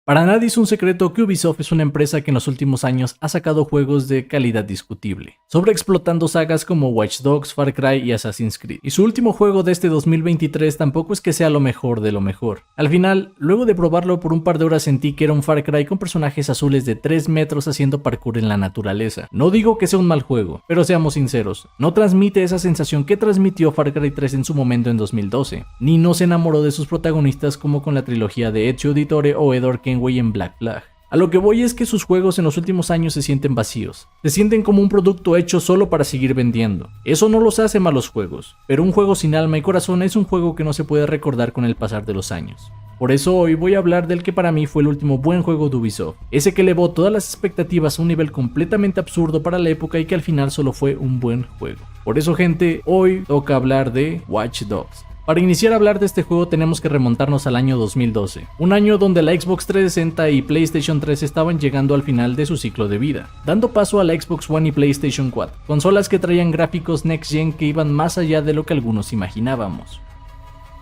Para nadie es un secreto que Ubisoft es una empresa que en los últimos años ha sacado juegos de calidad discutible, sobreexplotando sagas como Watch Dogs, Far Cry y Assassin's Creed. Y su último juego de este 2023 tampoco es que sea lo mejor de lo mejor. Al final, luego de probarlo por un par de horas sentí que era un Far Cry con personajes azules de 3 metros haciendo parkour en la naturaleza. No digo que sea un mal juego, pero seamos sinceros, no transmite esa sensación que transmitió Far Cry 3 en su momento en 2012, ni no se enamoró de sus protagonistas como con la trilogía de Ezio Auditore o Edward Kenway en Black Flag. A lo que voy es que sus juegos en los últimos años se sienten vacíos, se sienten como un producto hecho solo para seguir vendiendo. Eso no los hace malos juegos, pero un juego sin alma y corazón es un juego que no se puede recordar con el pasar de los años. Por eso hoy voy a hablar del que para mí fue el último buen juego de Ubisoft, ese que elevó todas las expectativas a un nivel completamente absurdo para la época y que al final solo fue un buen juego. Por eso, gente, hoy toca hablar de Watch Dogs. Para iniciar a hablar de este juego tenemos que remontarnos al año 2012, un año donde la Xbox 360 y PlayStation 3 estaban llegando al final de su ciclo de vida, dando paso a la Xbox One y PlayStation 4, consolas que traían gráficos Next Gen que iban más allá de lo que algunos imaginábamos.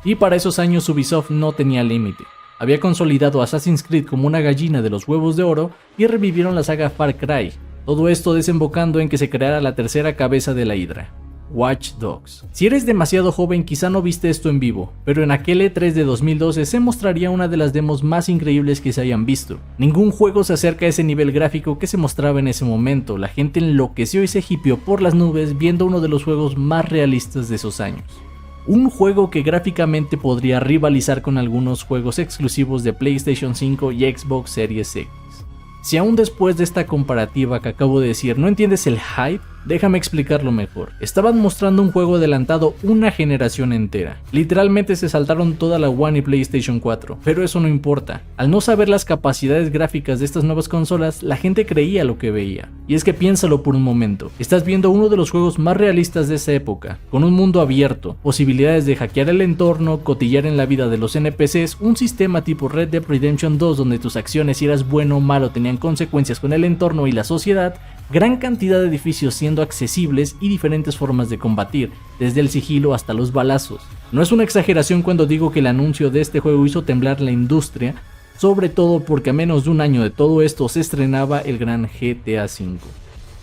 Y para esos años Ubisoft no tenía límite. Había consolidado Assassin's Creed como una gallina de los huevos de oro y revivieron la saga Far Cry, todo esto desembocando en que se creara la tercera cabeza de la hidra, Watch Dogs. Si eres demasiado joven quizá no viste esto en vivo, pero en aquel E3 de 2012 se mostraría una de las demos más increíbles que se hayan visto. Ningún juego se acerca a ese nivel gráfico que se mostraba en ese momento, la gente enloqueció y se hipió por las nubes viendo uno de los juegos más realistas de esos años. Un juego que gráficamente podría rivalizar con algunos juegos exclusivos de PlayStation 5 y Xbox Series X. Si aún después de esta comparativa que acabo de decir no entiendes el hype, déjame explicarlo mejor. Estaban mostrando un juego adelantado una generación entera. Literalmente se saltaron toda la One y PlayStation 4, pero eso no importa. Al no saber las capacidades gráficas de estas nuevas consolas, la gente creía lo que veía. Y es que piénsalo por un momento. Estás viendo uno de los juegos más realistas de esa época, con un mundo abierto, posibilidades de hackear el entorno, cotillar en la vida de los NPCs, un sistema tipo Red Dead Redemption 2 donde tus acciones, si eras bueno o malo, tenían consecuencias con el entorno y la sociedad, gran cantidad de edificios siendo accesibles y diferentes formas de combatir, desde el sigilo hasta los balazos. No es una exageración cuando digo que el anuncio de este juego hizo temblar la industria, sobre todo porque a menos de un año de todo esto se estrenaba el gran GTA V.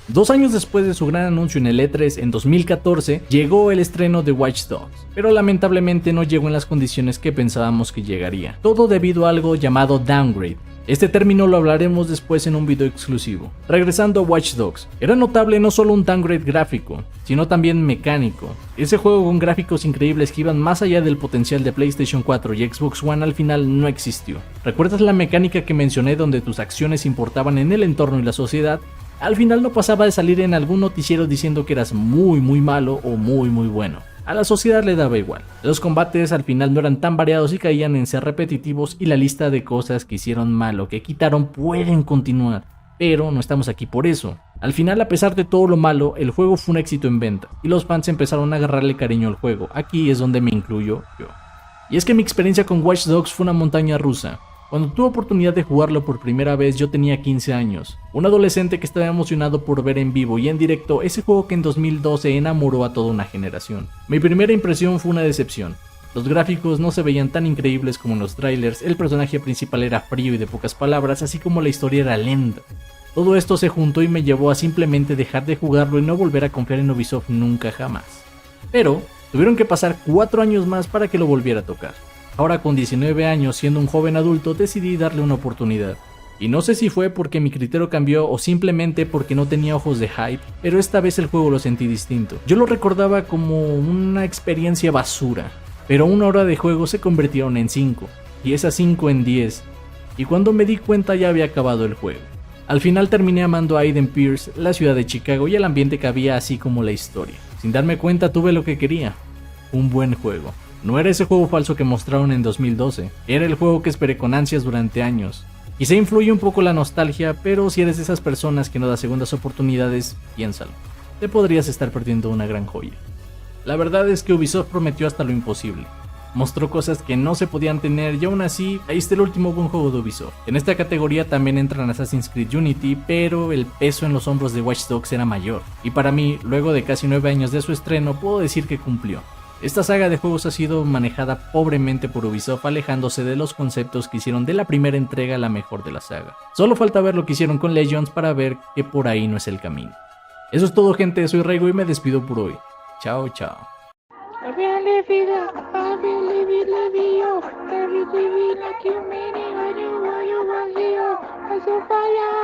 2 años después de su gran anuncio en el E3 en 2014, llegó el estreno de Watch Dogs, pero lamentablemente no llegó en las condiciones que pensábamos que llegaría, todo debido a algo llamado downgrade. Este término lo hablaremos después en un video exclusivo. Regresando a Watch Dogs, era notable no solo un downgrade gráfico, sino también mecánico. Ese juego con gráficos increíbles que iban más allá del potencial de PlayStation 4 y Xbox One al final no existió. ¿Recuerdas la mecánica que mencioné donde tus acciones importaban en el entorno y la sociedad? Al final no pasaba de salir en algún noticiero diciendo que eras muy malo o muy bueno. A la sociedad le daba igual. Los combates al final no eran tan variados y caían en ser repetitivos y la lista de cosas que hicieron mal o que quitaron pueden continuar. Pero no estamos aquí por eso. Al final, a pesar de todo lo malo, el juego fue un éxito en venta y los fans empezaron a agarrarle cariño al juego. Aquí es donde me incluyo yo. Y es que mi experiencia con Watch Dogs fue una montaña rusa. Cuando tuve oportunidad de jugarlo por primera vez yo tenía 15 años, un adolescente que estaba emocionado por ver en vivo y en directo ese juego que en 2012 enamoró a toda una generación. Mi primera impresión fue una decepción. Los gráficos no se veían tan increíbles como en los trailers, el personaje principal era frío y de pocas palabras, así como la historia era lenta. Todo esto se juntó y me llevó a simplemente dejar de jugarlo y no volver a confiar en Ubisoft nunca jamás. Pero tuvieron que pasar 4 años más para que lo volviera a tocar. Ahora con 19 años, siendo un joven adulto, decidí darle una oportunidad. Y no sé si fue porque mi criterio cambió o simplemente porque no tenía ojos de hype, pero esta vez el juego lo sentí distinto. Yo lo recordaba como una experiencia basura, pero 1 hora de juego se convirtieron en 5, y esas 5 en 10, y cuando me di cuenta ya había acabado el juego. Al final terminé amando a Aiden Pierce, la ciudad de Chicago y el ambiente que había así como la historia. Sin darme cuenta tuve lo que quería, un buen juego. No era ese juego falso que mostraron en 2012, era el juego que esperé con ansias durante años. Quizá influye un poco la nostalgia, pero si eres de esas personas que no da segundas oportunidades, piénsalo. Te podrías estar perdiendo una gran joya. La verdad es que Ubisoft prometió hasta lo imposible. Mostró cosas que no se podían tener y aún así, ahí está el último buen juego de Ubisoft. En esta categoría también entran Assassin's Creed Unity, pero el peso en los hombros de Watch Dogs era mayor. Y para mí, luego de casi 9 años de su estreno, puedo decir que cumplió. Esta saga de juegos ha sido manejada pobremente por Ubisoft, alejándose de los conceptos que hicieron de la primera entrega la mejor de la saga. Solo falta ver lo que hicieron con Legends para ver que por ahí no es el camino. Eso es todo, gente, soy Raigo y me despido por hoy. Chao, chao. Like you mean it, I do what you want to. I'm so fire.